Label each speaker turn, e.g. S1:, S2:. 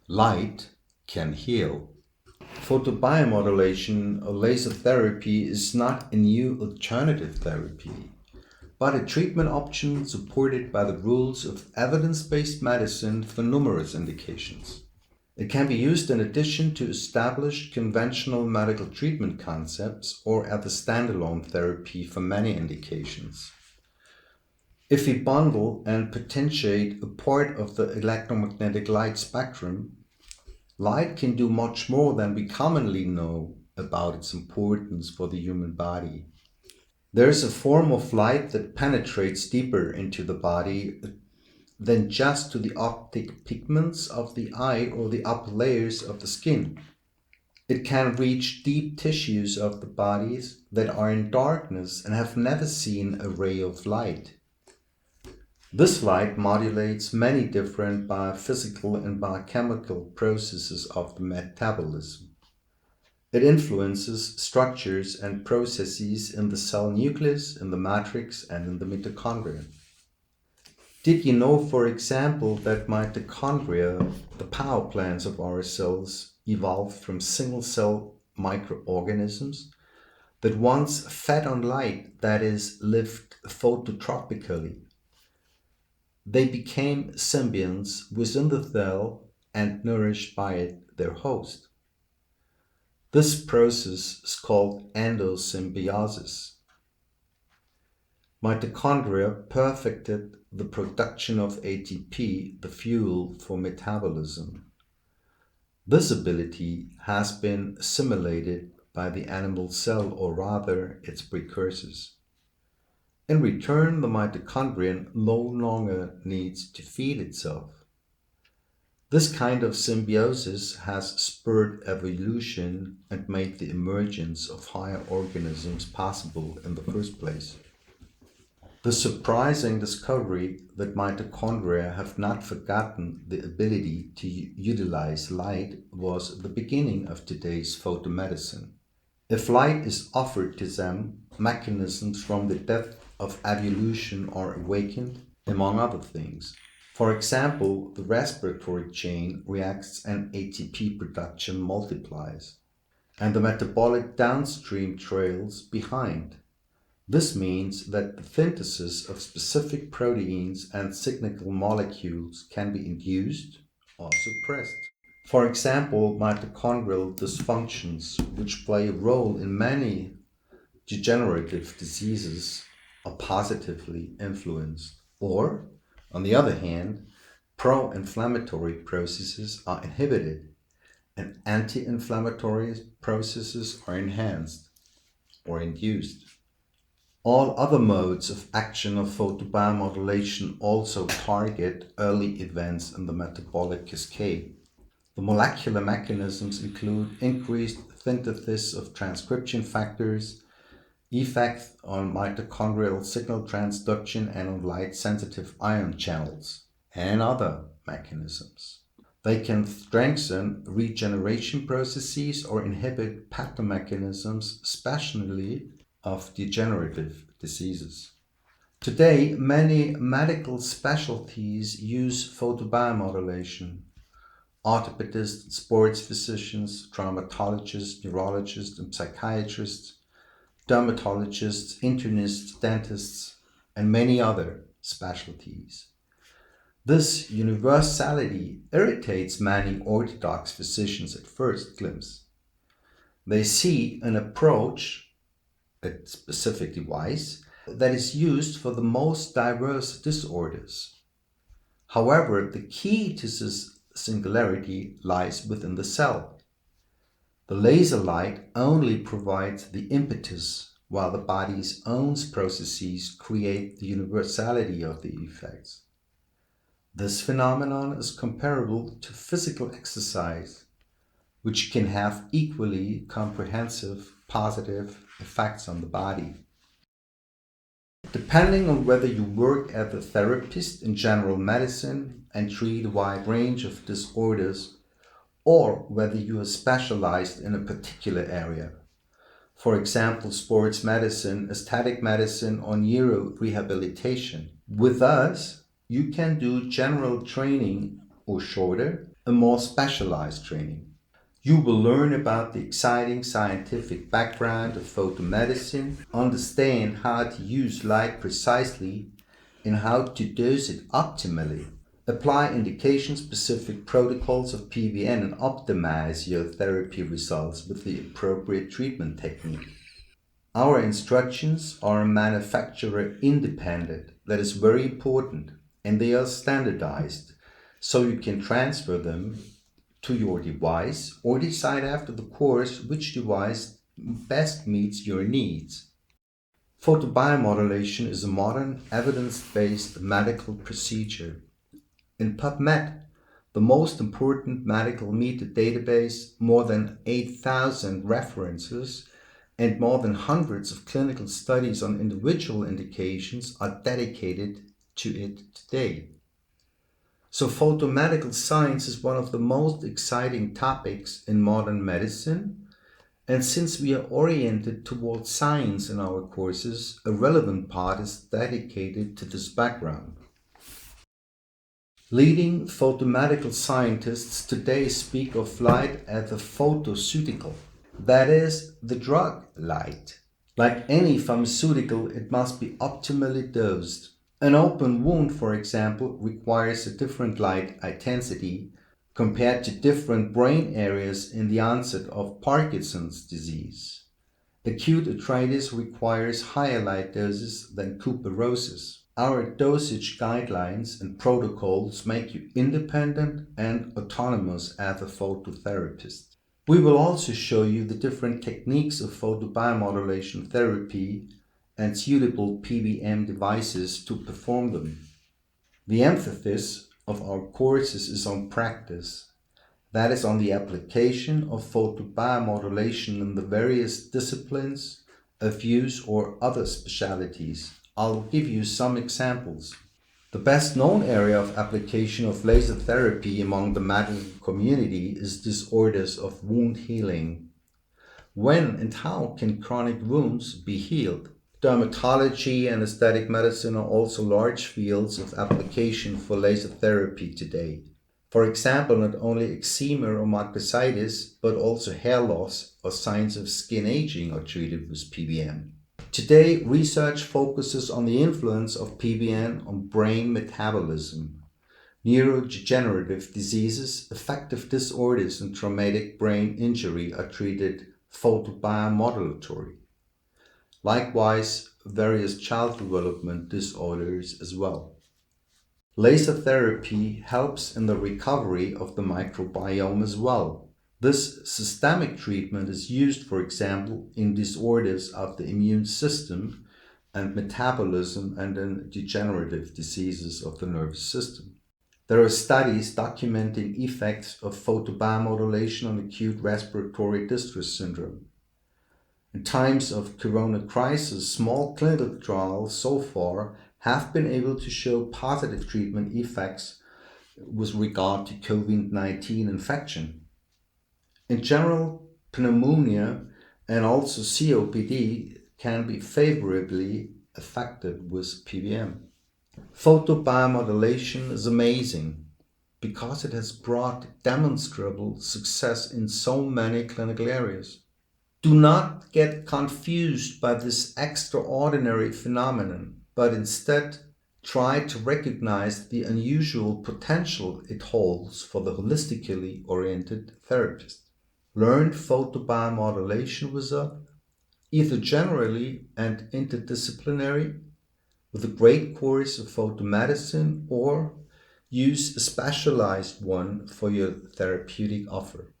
S1: Light can heal. Photobiomodulation or laser therapy is not a new alternative therapy, but a treatment option supported by the rules of evidence-based medicine for numerous indications. It can be used in addition to established conventional medical treatment concepts or as a standalone therapy for many indications. If we bundle and potentiate a part of the electromagnetic light spectrum, light can do much more than we commonly know about its importance for the human body. There is a form of light that penetrates deeper into the body than just to the optic pigments of the eye or the upper layers of the skin. It can reach deep tissues of the bodies that are in darkness and have never seen a ray of light. This light modulates many different biophysical and biochemical processes of the metabolism. It influences structures and processes in the cell nucleus, in the matrix, and in the mitochondria. Did you know, for example, that mitochondria, the power plants of our cells, evolved from single-cell microorganisms that once fed on light, that is, lived phototropically? They became symbionts within the cell and nourished by it their host. This process is called endosymbiosis. Mitochondria perfected the production of ATP, the fuel for metabolism. This ability has been assimilated by the animal cell, or rather its precursors. In return, the mitochondrion no longer needs to feed itself. This kind of symbiosis has spurred evolution and made the emergence of higher organisms possible in the first place. The surprising discovery that mitochondria have not forgotten the ability to utilize light was the beginning of today's photomedicine. If light is offered to them, mechanisms from the depth of evolution are awakened, among other things. For example, the respiratory chain reacts and ATP production multiplies, and the metabolic downstream trails behind. This means that the synthesis of specific proteins and signal molecules can be induced or suppressed. For example, mitochondrial dysfunctions, which play a role in many degenerative diseases, are positively influenced. Or, on the other hand, pro-inflammatory processes are inhibited and anti-inflammatory processes are enhanced or induced. All other modes of action of photobiomodulation also target early events in the metabolic cascade. The molecular mechanisms include increased synthesis of transcription factors, effects on mitochondrial signal transduction and on light-sensitive ion channels, and other mechanisms. They can strengthen regeneration processes or inhibit pathomechanisms, especially of degenerative diseases. Today, many medical specialties use photobiomodulation. Orthopedists, sports physicians, traumatologists, neurologists, and psychiatrists, dermatologists, internists, dentists, and many other specialties. This universality irritates many orthodox physicians at first glimpse. They see an approach, a specific device, that is used for the most diverse disorders. However, the key to this singularity lies within the cell. The laser light only provides the impetus, while the body's own processes create the universality of the effects. This phenomenon is comparable to physical exercise, which can have equally comprehensive positive effects on the body. Depending on whether you work as a therapist in general medicine and treat a wide range of disorders, or whether you are specialized in a particular area, for example, sports medicine, aesthetic medicine, or neurorehabilitation. With us, you can do general training or shorter, a more specialized training. You will learn about the exciting scientific background of photomedicine, understand how to use light precisely and how to dose it optimally, apply indication-specific protocols of PBN and optimize your therapy results with the appropriate treatment technique. Our instructions are manufacturer independent, that is very important, and they are standardized, so you can transfer them to your device or decide after the course which device best meets your needs. Photobiomodulation is a modern, evidence-based medical procedure. In PubMed, the most important medical meta-database, more than 8,000 references, and more than hundreds of clinical studies on individual indications are dedicated to it today. So photomedical science is one of the most exciting topics in modern medicine, and since we are oriented towards science in our courses, a relevant part is dedicated to this background. Leading photomedical scientists today speak of light as a photoceutical, that is, the drug light. Like any pharmaceutical, it must be optimally dosed. An open wound, for example, requires a different light intensity compared to different brain areas in the onset of Parkinson's disease. Acute arthritis requires higher light doses than tuberosis. Our dosage guidelines and protocols make you independent and autonomous as a phototherapist. We will also show you the different techniques of photobiomodulation therapy and suitable PBM devices to perform them. The emphasis of our courses is on practice, that is on the application of photobiomodulation in the various disciplines of use or other specialties. I'll give you some examples. The best known area of application of laser therapy among the medical community is disorders of wound healing. When and how can chronic wounds be healed? Dermatology and aesthetic medicine are also large fields of application for laser therapy today. For example, not only eczema or myositis, but also hair loss or signs of skin aging are treated with PBM. Today, research focuses on the influence of PBN on brain metabolism. Neurodegenerative diseases, affective disorders, and traumatic brain injury are treated photobiomodulatory. Likewise, various child development disorders as well. Laser therapy helps in the recovery of the microbiome as well. This systemic treatment is used, for example, in disorders of the immune system and metabolism and in degenerative diseases of the nervous system. There are studies documenting effects of photobiomodulation on acute respiratory distress syndrome. In times of corona crisis, small clinical trials so far have been able to show positive treatment effects with regard to COVID-19 infection. In general, pneumonia and also COPD can be favorably affected with PBM. Photobiomodulation is amazing because it has brought demonstrable success in so many clinical areas. Do not get confused by this extraordinary phenomenon, but instead try to recognize the unusual potential it holds for the holistically oriented therapist. Learn photobiomodulation with us, either generally and interdisciplinary, with a great course of photomedicine, or use a specialized one for your therapeutic offer.